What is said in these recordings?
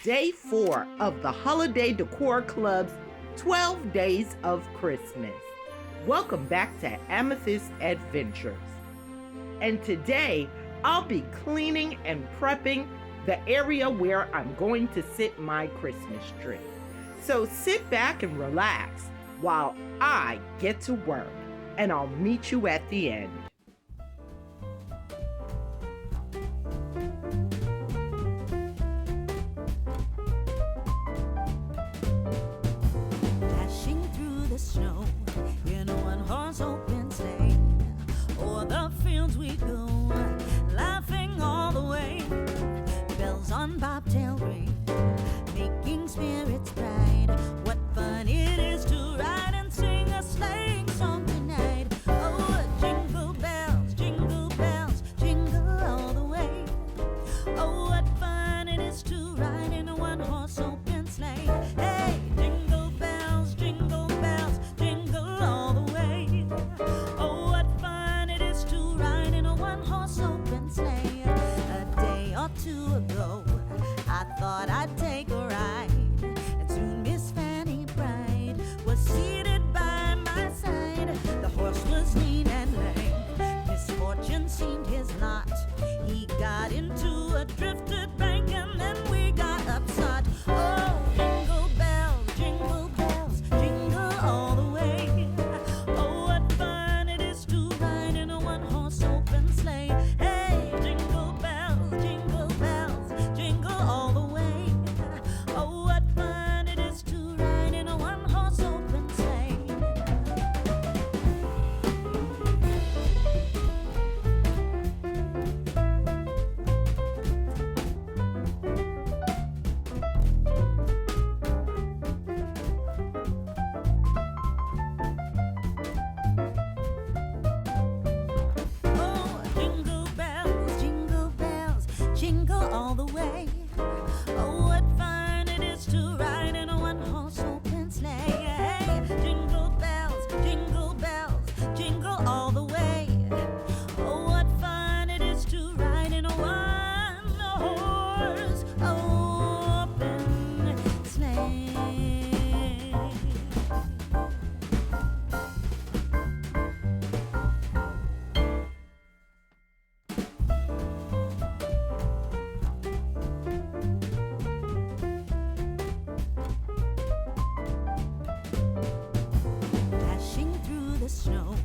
day 4 of the Holiday Decor Club's 12 Days of Christmas. Welcome back to Amethyst Adventures. And today, I'll be cleaning and prepping the area where I'm going to sit my Christmas tree. So sit back and relax while I get to work, and I'll meet you at the end. Dashing through the snow in a one-horse open sleigh, o'er the fields we go, laughing all the way. Bells on bobtail ring, making spirits bright. What fun it is to ride and sing a sleighing song tonight. Oh, jingle bells, jingle all the way. Oh, what fun it is to ride in a one-horse open sleigh. Hey, jingle bells, jingle all the way. Oh, what fun it is to ride in a one-horse open sleigh. A day or two ago, I thought I'd take a ride, and soon Miss Fanny Bright was seated by my side. The horse was lean and lame, misfortune seemed his lot. He got into a drifted bank, and then we got upset. Oh, jingle all the way. Oh, what fun it is to ride in a one-horse open sleigh. Hey, jingle bells, jingle all the way. Oh, what fun it is to ride in a one-horse open sleigh. Oh, jingle bells, jingle all the way. Oh, what fun it is to ride in a one-horse open sleigh. Hey, jingle bells, jingle all the way. Oh, what fun it is to ride in a one-horse open sleigh. Dashing through the snow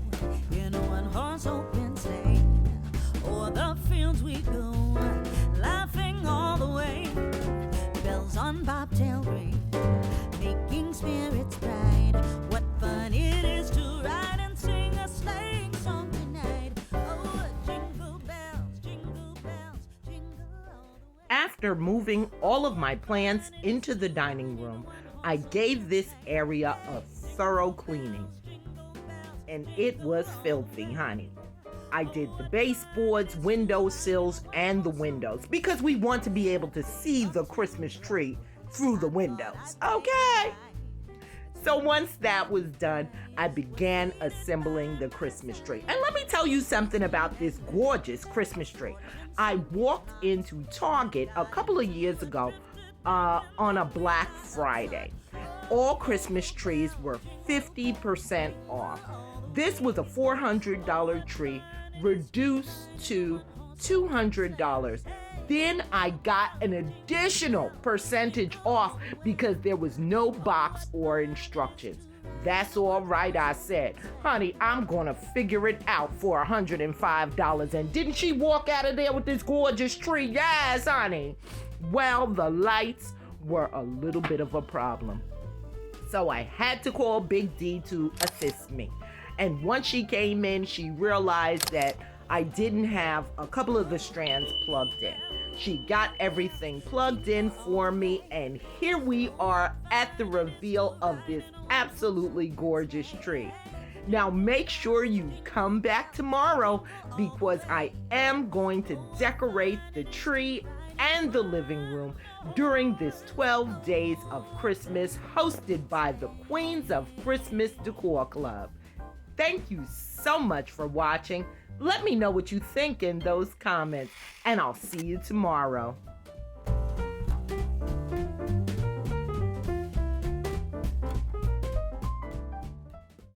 in a one-horse open sleigh, o'er the fields we go, laughing all the way. Bells on bobtail ring, making spirits bright. What fun it is to ride and sing a sleighing song tonight. Oh, jingle bells, jingle all the way. After moving all of my plants into the dining room, I gave this area a thorough cleaning. And it was filthy, honey. I did the baseboards, window sills, and the windows because we want to be able to see the Christmas tree through the windows, okay? So once that was done, I began assembling the Christmas tree. And let me tell you something about this gorgeous Christmas tree. I walked into Target a couple of years ago on a Black Friday. All Christmas trees were 50% off. This was a $400 tree reduced to $200. Then I got an additional percentage off because there was no box or instructions. That's all right, I said. Honey, I'm gonna figure it out for $105. And didn't she walk out of there with this gorgeous tree? Yes, honey. Well, the lights were a little bit of a problem. So I had to call Big D to assist me. And once she came in, she realized that I didn't have a couple of the strands plugged in. She got everything plugged in for me, and here we are at the reveal of this absolutely gorgeous tree. Now make sure you come back tomorrow because I am going to decorate the tree and the living room during this 12 Days of Christmas hosted by the Queens of Christmas Decor Club. Thank you so much for watching. Let me know what you think in those comments, and I'll see you tomorrow.